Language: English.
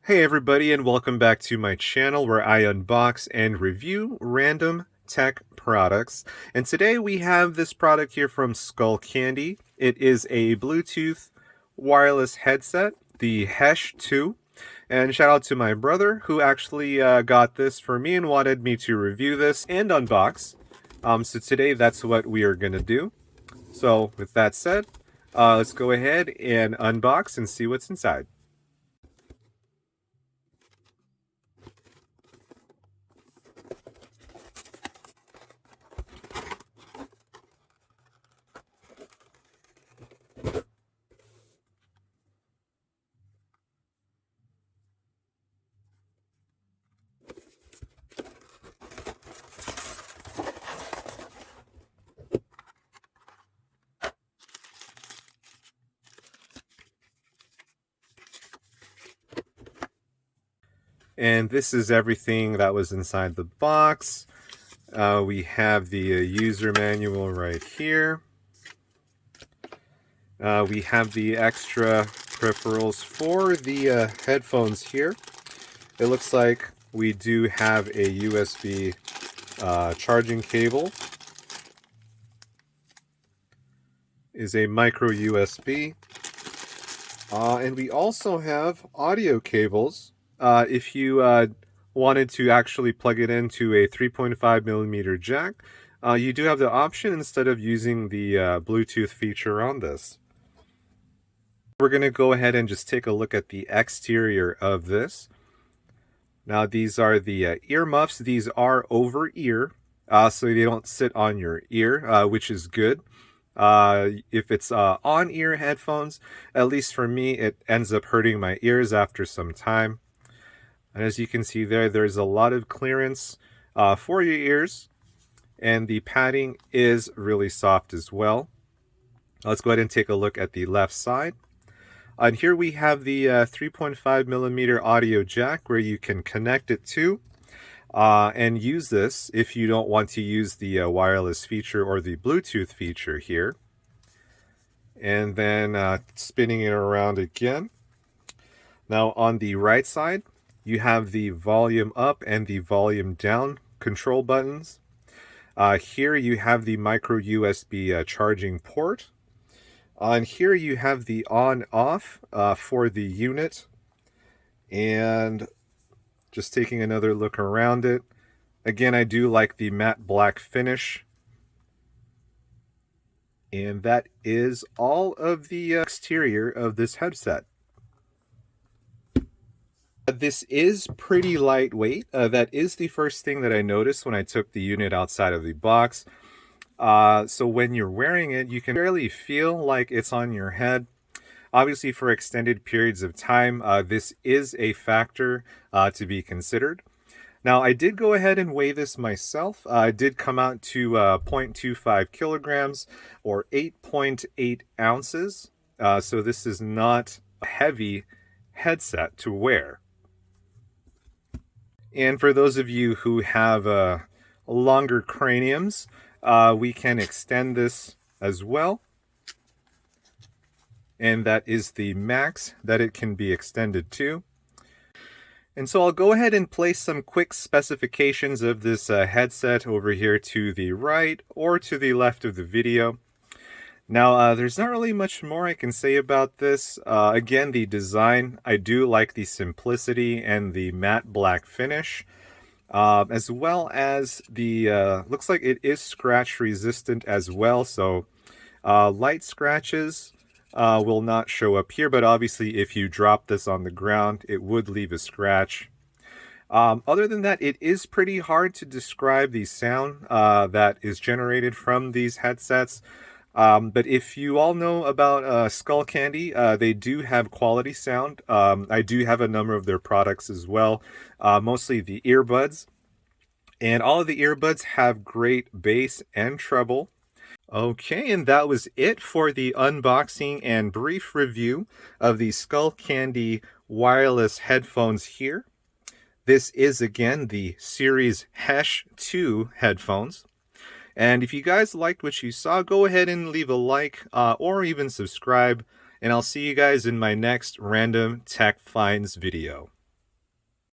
Hey everybody, and welcome back to my channel where I unbox and review random tech products. And today we have this product here from Skullcandy. It is a Bluetooth wireless headset, the Hesh 2. And shout out to my brother who actually got this for me and wanted me to review this and unbox. So today that's what we are going to do. So with that said, let's go ahead and unbox and see what's inside. And this is everything that was inside the box. We have the user manual right here. We have the extra peripherals for the headphones here. It looks like we do have a USB charging cable. Is a micro USB. And we also have audio cables. If you wanted to actually plug it into a 3.5 millimeter jack, you do have the option instead of using the Bluetooth feature on this. We're going to go ahead and just take a look at the exterior of this. Now these are the ear muffs. These are over ear, so they don't sit on your ear, which is good. If it's on ear headphones, at least for me, it ends up hurting my ears after some time. And as you can see there's a lot of clearance for your ears, and the padding is really soft as well. Let's go ahead and take a look at the left side. And here we have the 3.5 millimeter audio jack where you can connect it to and use this if you don't want to use the wireless feature or the Bluetooth feature here. And then spinning it around again. Now on the right side, you have the volume up and the volume down control buttons. Here you have the micro USB charging port. On here you have the on-off for the unit. And just taking another look around it. Again, I do like the matte black finish. And that is all of the exterior of this headset. This is pretty lightweight. That is the first thing that I noticed when I took the unit outside of the box. So when you're wearing it, you can barely feel like it's on your head. Obviously, for extended periods of time, this is a factor to be considered. Now, I did go ahead and weigh this myself. It did come out to 0.25 kilograms or 8.8 ounces. So this is not a heavy headset to wear. And for those of you who have longer craniums, we can extend this as well. And that is the max that it can be extended to. And so I'll go ahead and place some quick specifications of this headset over here to the right or to the left of the video. Now, there's not really much more I can say about this. Again, the design, I do like the simplicity and the matte black finish, as well as the, looks like it is scratch resistant as well, so light scratches will not show up here, but obviously if you drop this on the ground, it would leave a scratch. Other than that, it is pretty hard to describe the sound that is generated from these headsets. But if you all know about Skullcandy, they do have quality sound. I do have a number of their products as well, mostly the earbuds. And all of the earbuds have great bass and treble. Okay, and that was it for the unboxing and brief review of the Skullcandy wireless headphones here. This is, again, the Series Hesh 2 headphones. And if you guys liked what you saw, go ahead and leave a like or even subscribe. And I'll see you guys in my next random tech finds video.